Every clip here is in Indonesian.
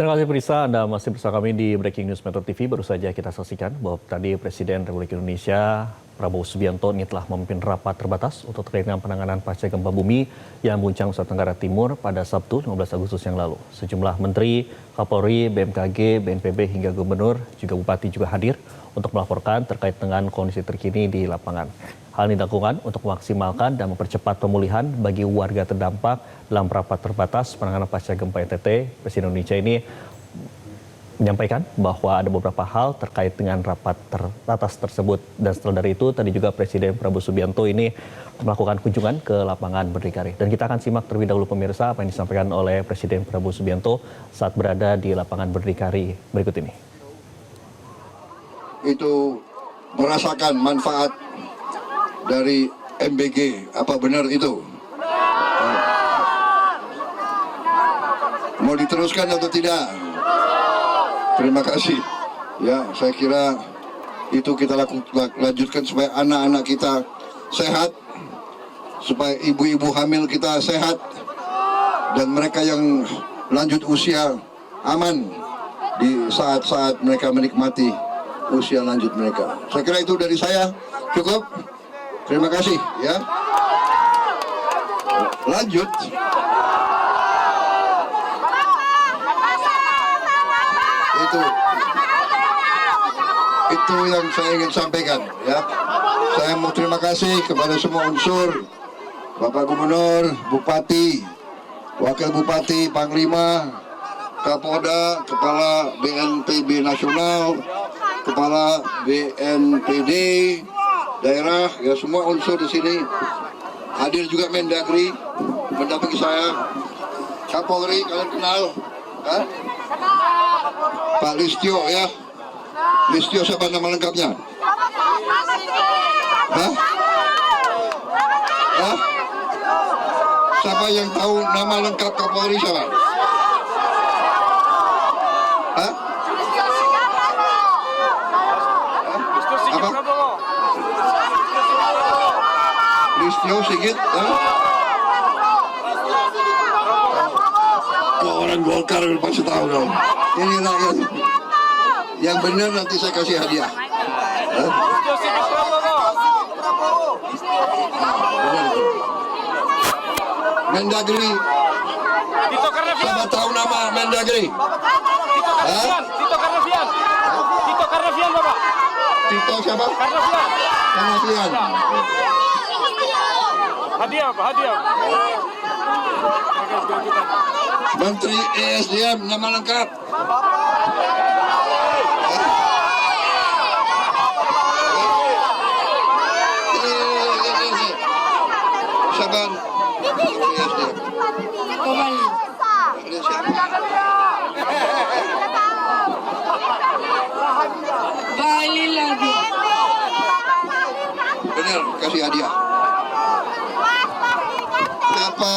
Terima kasih Prisa, Anda masih bersama kami di Breaking News Metro TV. Baru saja kita saksikan bahwa tadi Presiden Republik Indonesia Prabowo Subianto ini telah memimpin rapat terbatas untuk terkait dengan penanganan pasca gempa bumi yang mengguncang Nusa Tenggara Timur pada Sabtu 15 Agustus yang lalu. Sejumlah Menteri, Kapolri, BMKG, BNPB hingga Gubernur juga Bupati juga hadir untuk melaporkan terkait dengan kondisi terkini di lapangan. Hal ini dilakukan untuk memaksimalkan dan mempercepat pemulihan bagi warga terdampak dalam rapat terbatas penanganan pasca gempa NTT. Presiden Indonesia ini menyampaikan bahwa ada beberapa hal terkait dengan rapat terbatas tersebut. Dan setelah dari itu, tadi juga Presiden Prabowo Subianto ini melakukan kunjungan ke lapangan berdikari. Dan kita akan simak terlebih dahulu pemirsa apa yang disampaikan oleh Presiden Prabowo Subianto saat berada di lapangan berdikari berikut ini. Itu merasakan manfaat dari MBG, apa benar itu? Mau diteruskan atau tidak? Terima kasih. Ya, saya kira itu kita lanjutkan supaya anak-anak kita sehat, supaya ibu-ibu hamil kita sehat, dan mereka yang lanjut usia aman di saat-saat mereka menikmati usia lanjut mereka. Saya kira itu dari saya cukup. Terima kasih ya. Lanjut. Itu yang saya ingin sampaikan ya. Saya mau terima kasih kepada semua unsur, Bapak Gubernur, Bupati, Wakil Bupati, Panglima, Kapolda, Kepala BNPB Nasional, Kepala BNPD daerah, ya semua unsur di sini. Hadir juga Mendagri mendampingi saya. Kapolri kalian kenal, kan? Pak Listio ya. Listio siapa nama lengkapnya? Hah? Hah? Siapa yang tahu nama lengkap Kapolri siapa? Hah? Apa? Listio Sigit? Kok orang Golkar pasti tahu dong. Ini rakyat. Yang benar nanti saya kasih hadiah. Mendagri. Siapa tahu nama Mendagri? Tito Karnavian. Tito Karnavian, Bapak. Tito siapa? Karnavian. Hadiah, Pak, hadiah. Menteri ESDM nama lengkap. Saban. ESDM. Bali lagi. Benar, kasih hadiah. Apa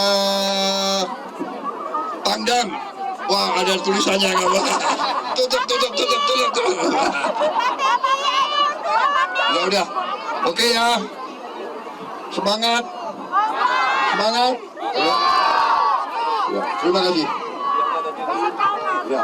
Pangdam? Wah, ada tulisannya nggak Pak? Tutup. Ya udah, oke ya. Semangat. Ya. Terima kasih. Ya.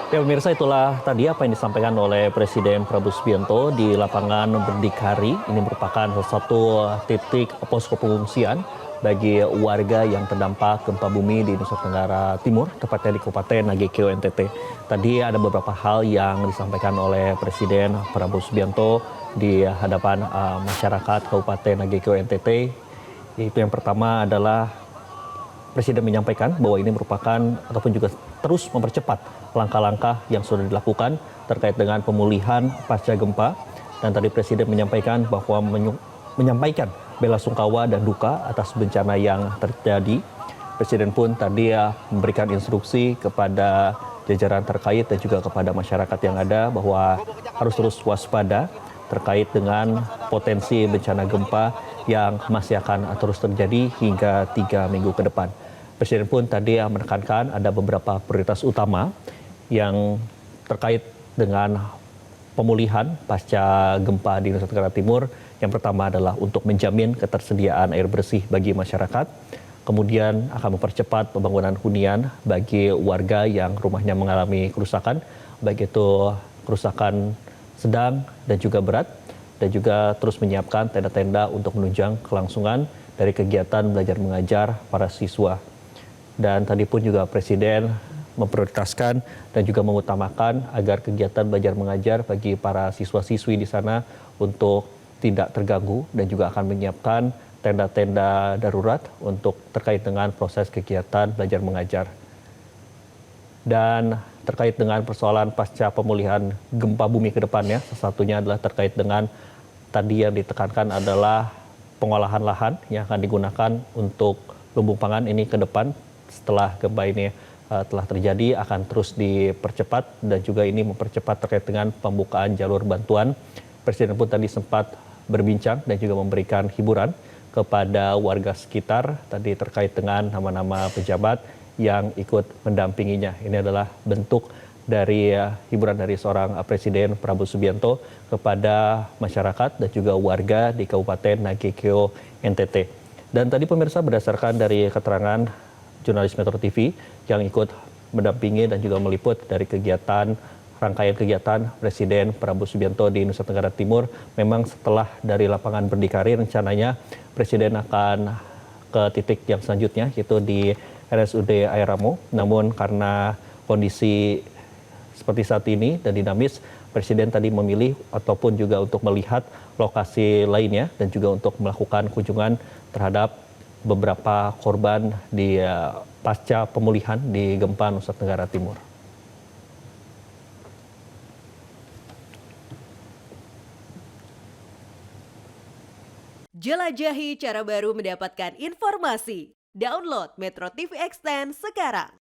Ya pemirsa, itulah tadi apa yang disampaikan oleh Presiden Prabowo Subianto di lapangan Berdikari. Ini merupakan salah satu titik posko pengungsian bagi warga yang terdampak gempa bumi di Nusa Tenggara Timur, tepatnya di Kabupaten Nagekeo NTT. Tadi ada beberapa hal yang disampaikan oleh Presiden Prabowo Subianto di hadapan masyarakat Kabupaten Nagekeo NTT. Yaitu yang pertama adalah Presiden menyampaikan bahwa ini merupakan ataupun juga terus mempercepat langkah-langkah yang sudah dilakukan terkait dengan pemulihan pasca gempa. Dan tadi Presiden menyampaikan bahwa menyampaikan bela sungkawa dan duka atas bencana yang terjadi. Presiden pun tadi memberikan instruksi kepada jajaran terkait dan juga kepada masyarakat yang ada bahwa harus terus waspada terkait dengan potensi bencana gempa yang masih akan terus terjadi hingga 3 minggu ke depan. Presiden pun tadi menekankan ada beberapa prioritas utama yang terkait dengan pemulihan pasca gempa di Nusa Tenggara Timur. Yang pertama adalah untuk menjamin ketersediaan air bersih bagi masyarakat. Kemudian akan mempercepat pembangunan hunian bagi warga yang rumahnya mengalami kerusakan, baik itu kerusakan sedang dan juga berat, dan juga terus menyiapkan tenda-tenda untuk menunjang kelangsungan dari kegiatan belajar mengajar para siswa. Dan tadi pun juga Presiden memprioritaskan dan juga mengutamakan agar kegiatan belajar mengajar bagi para siswa-siswi di sana untuk tidak terganggu, dan juga akan menyiapkan tenda-tenda darurat untuk terkait dengan proses kegiatan belajar mengajar. Dan terkait dengan persoalan pasca pemulihan gempa bumi ke depannya, salah satunya adalah terkait dengan tadi yang ditekankan adalah pengolahan lahan yang akan digunakan untuk lumbung pangan ini ke depan setelah gempa ini telah terjadi akan terus dipercepat, dan juga ini mempercepat terkait dengan pembukaan jalur bantuan. Presiden pun tadi sempat berbincang dan juga memberikan hiburan kepada warga sekitar tadi terkait dengan nama-nama pejabat yang ikut mendampinginya. Ini adalah bentuk dari hiburan dari seorang Presiden Prabowo Subianto kepada masyarakat dan juga warga di Kabupaten Nagekeo NTT. Dan tadi pemirsa, berdasarkan dari keterangan jurnalis Metro TV yang ikut mendampingi dan juga meliput dari rangkaian kegiatan Presiden Prabowo Subianto di Nusa Tenggara Timur, memang setelah dari lapangan berdikari rencananya Presiden akan ke titik yang selanjutnya, yaitu di RSUD Air Ramo. Namun karena kondisi seperti saat ini dan dinamis, Presiden tadi memilih ataupun juga untuk melihat lokasi lainnya dan juga untuk melakukan kunjungan terhadap beberapa korban di pasca pemulihan di gempa Nusa Tenggara Timur. Jelajahi cara baru mendapatkan informasi. Download Metro TV Extend sekarang.